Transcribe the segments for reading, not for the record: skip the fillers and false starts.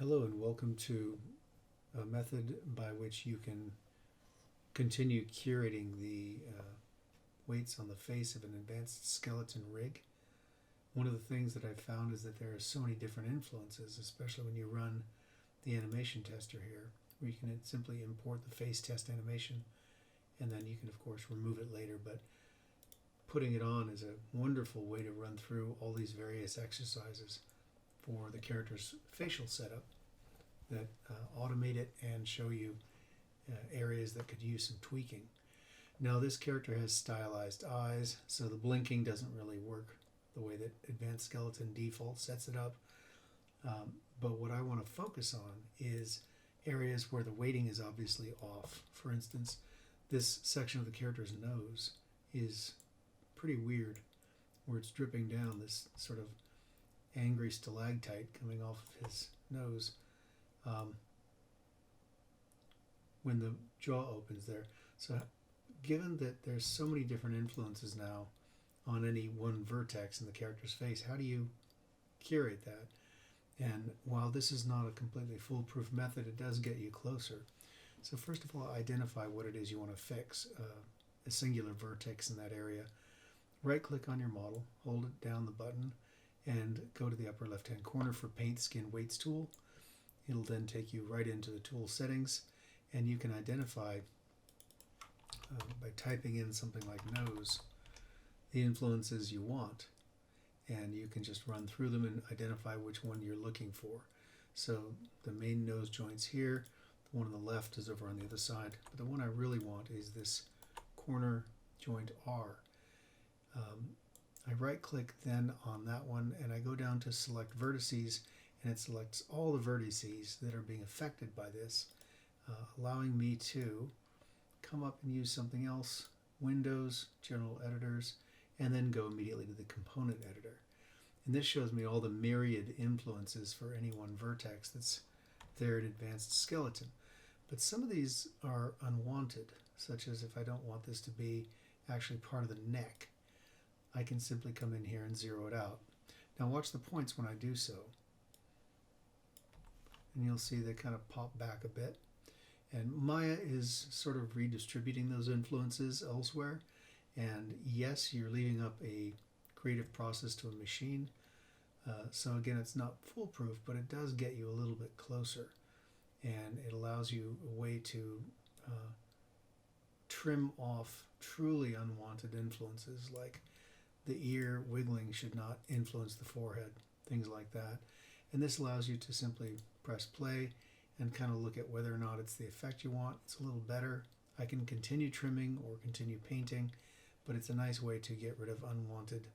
Hello and welcome to a method by which you can continue curating the weights on the face of an advanced skeleton rig. One of the things that I've found is that there are so many different influences, especially when you run the animation tester here, where you can simply import the face test animation and then you can of course remove it later, but putting it on is a wonderful way to run through all these various exercises for the character's facial setup that automate it and show you areas that could use some tweaking. Now this character has stylized eyes, so the blinking doesn't really work the way that Advanced Skeleton default sets it up. But what I want to focus on is areas where the weighting is obviously off. For instance, this section of the character's nose is pretty weird, where it's dripping down, this sort of angry stalactite coming off of his nose when the jaw opens there. So given that there's so many different influences now on any one vertex in the character's face, how do you curate that? And while this is not a completely foolproof method, it does get you closer. So first of all, identify what it is you want to fix, a singular vertex in that area. Right click on your model, hold it down the button, and go to the upper left hand corner for Paint Skin Weights tool. It'll then take you right into the tool settings, and you can identify by typing in something like nose the influences you want, and you can just run through them and identify which one you're looking for. So the main nose joint's here, the one on the left is over on the other side, but the one I really want is this corner joint R. I right click then on that one and I go down to select vertices, and it selects all the vertices that are being affected by this, allowing me to come up and use something else, Windows, General Editors, and then go immediately to the Component Editor. And this shows me all the myriad influences for any one vertex that's there in Advanced Skeleton. But some of these are unwanted, such as if I don't want this to be actually part of the neck, I can simply come in here and zero it out. Now watch the points when I do so. And you'll see they kind of pop back a bit. And Maya is sort of redistributing those influences elsewhere. And yes, you're leaving up a creative process to a machine. So again, it's not foolproof, but it does get you a little bit closer. And it allows you a way to trim off truly unwanted influences, like the ear wiggling should not influence the forehead, things like that. And this allows you to simply press play and kind of look at whether or not it's the effect you want. It's a little better. I can continue trimming or continue painting, but it's a nice way to get rid of unwanted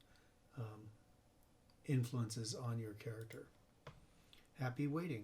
influences on your character. Happy waiting.